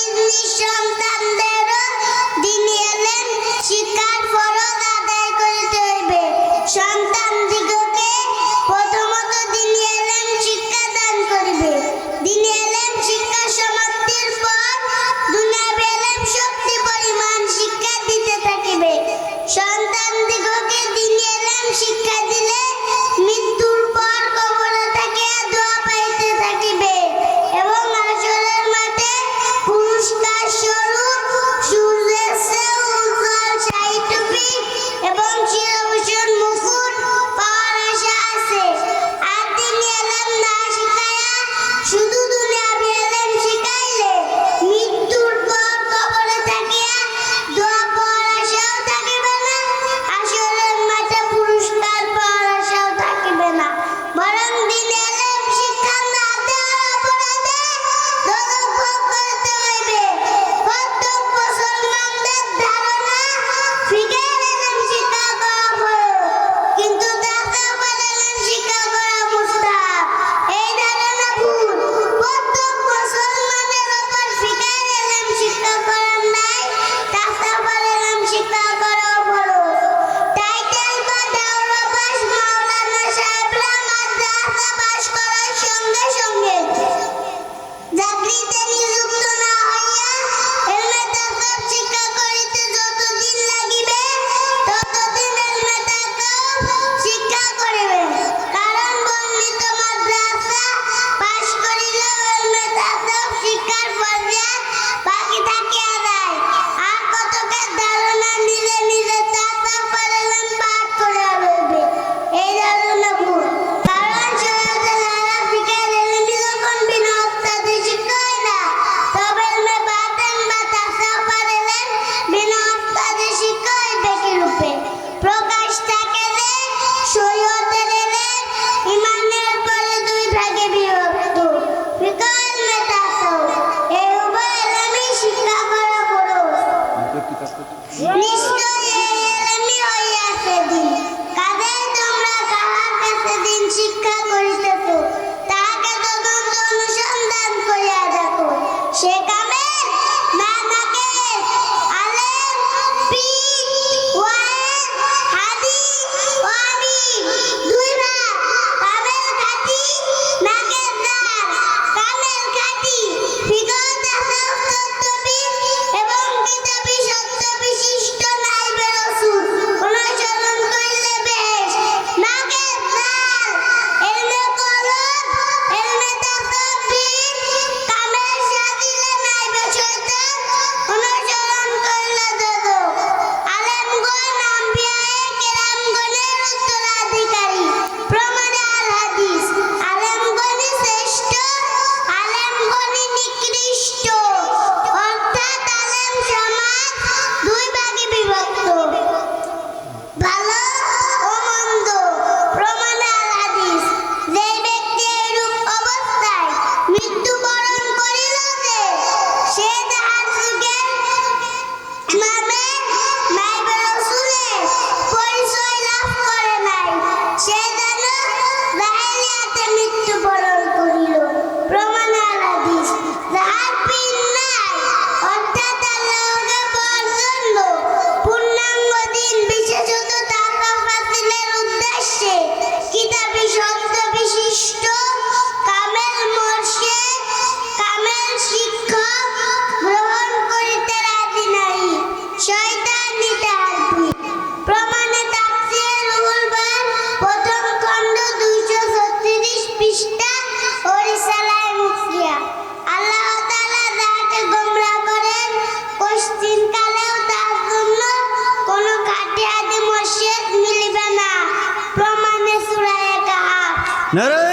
নিজ নিজ সন্তানদেরও দিনী এলেম শিক্ষার ফরজ আদায় করিতে হইবে। সন্তানদিগকে প্রথমত দিনী এলেম শিক্ষা দান করিবে। দিনী এলেম শিক্ষা সমাপ্তির পর দুনিয়াবী এলেম শক্তি পরিমাণ শিক্ষা দিতে থাকিবে। সন্তানদিগকে দিনী এলেম শিক্ষা দিলে মৃত্যুর পর কবরে থাকিয়া দোয়া পাইতে থাকিবে এবং হাসরের মাঠে পুরস্কার স্বরূপ সূর্যের চেয়েও উজ্জ্বল শাহী টুপি এবং চিরভূষণ মুকুট পাওয়ার আশা আছে। আর দিনী এলেম না শিখাইয়া শুধু দুনিয়াবী এলেম শিখাইলে মৃত্যুর পর কবরে থাকিয়া দোয়া পাওয়ার আশাও থাকিবে না, হাসরের মাঠে পুরস্কার পাওয়ার আশাও থাকিবে না। বরং দিনী এলেম শিক্ষা না দেওয়ার অপরাধে দোজখ ভোগ করিতে হইবে। প্রত্যেক মুসলমানদের ধারণা ফিকহের এলেম শিক্ষা করা ফরজ, কিন্তু তাসাউফের এলেম শিক্ষা করা মুস্তাহাব। এই ধারণা ভুল। প্রত্যেক মুসলমানের উপর ফিকহের এলেম শিক্ষা করার নাই, তাসাউফের এলেম শিক্ষা করাও ফরজ। টাইটেল বা দাওরা পাস মাওলানা সাহেবরা মাদ্রাসা পাস করার সঙ্গে সঙ্গে চাকরিতে নিযুক্ত না হইয়া এলমে তাসাউফ শিক্ষা করিতে যতদিন লাগিবে ততদিন এলমে তাসাউফ শিক্ষা করিবেন। কারণ বর্ণিত মাদ্রাসা পাস করিলেও এলমে তাসাউফ শিক্ষার ফরজিয়াত বাকি থাকিয়া যায়। আর কতকের ধারণা নিজে নিজে তাসাউফের এলেম পাঠ করিয়া লইবে, এই ধারণা ভুল। কারণ শরীয়তের আলাপ ফিকহের এলেমই যখন বিনা ওস্তাদে শিক্ষা হয় না, তবে এলমে বাতিন বা তাসাউফের এলেম বিনা ওস্তাদে শিক্ষা হইবে কিরূপে? প্রকাশ থাকে যে শরীয়তের এলেম ঈমানের পরে দুই ভাগে বিভক্ত, ফিকহ এলমে তাসাউফ। এই উভয় এলেমই শিক্ষা করা ফরজ। নিশ্চয়ই এই এলেমই হইয়াছে দ্বীন। কাজেই তোমরা কাহার কাছে দ্বীন শিক্ষা করিতেছ, তাহাকে তদন্ত অনুসন্ধান করিয়া দেখো। সে কামেল না নাকেস, আলেম, পীর, ওয়াইজ, হাদী, ওয়াহাবী, দুই ভাগ। কামেল খাঁটি, নাকেসদার। কামেল খাঁটি ফিকহ তাসাউফ তত্ত্ববিদ এবং কিতাবী সত্য বিশিষ্ট নাইবে রাসূল অনুসরণ করিলে বেশ। নাকেসদার এলমে কলব, এলমে তাসাউফবিদ, কামেল সাজিলে নাইবে শয়তান অনুসরণ করিলে দোজখ। আলেমগণ আম্বিয়ায়ে কেরামগণের উত্তরাধিকারী, প্রমাণে আল হাদিস। আলেমগণই শ্রেষ্ঠ, আলেমগণই নিকৃষ্ট। অর্থাৎ আলেম সমাজ দুই ভাগে বিভক্ত, ভালো ও মন্দ, প্রমাণে আল হাদিস। যেই ব্যক্তি এইরূপ অবস্থায় মৃত্যুবরণ করিল যে সে তাহার যুগের ইমামে নাইবে রাসূলের পরিচয় লাভ করে নাই, সে যেন জাহেলিয়াতে মৃত্যুবরণ করিল, প্রমাণে আল হাদিস। যাহার পীর নাই, অর্থাৎ আল্লাহকে পাওয়ার জন্য পূর্ণাঙ্গ দ্বীন বিশেষত তাসাউফ হাসিলের উদ্দেশ্যে কিতাবী সত্য বিশিষ্ট কামেল মুরশিদ, কামেল শিক্ষক গ্রহণ করিতে রাজি নাই, শয়তানি তাহার পীর। প্রমাণে তাফসীরে রুহুল বয়ান প্রথম খণ্ড 236 পৃষ্ঠা ও রিসালায়ে মুফসিয়া। আল্লাহ তাআলা যাহাকে গোমরাহ করেন পশ্চিমকালেও তার জন্য কোনো খাঁটি আদি মুরশিদ মিলিবে না, প্রমাণে সূরা কাহাফ। নারে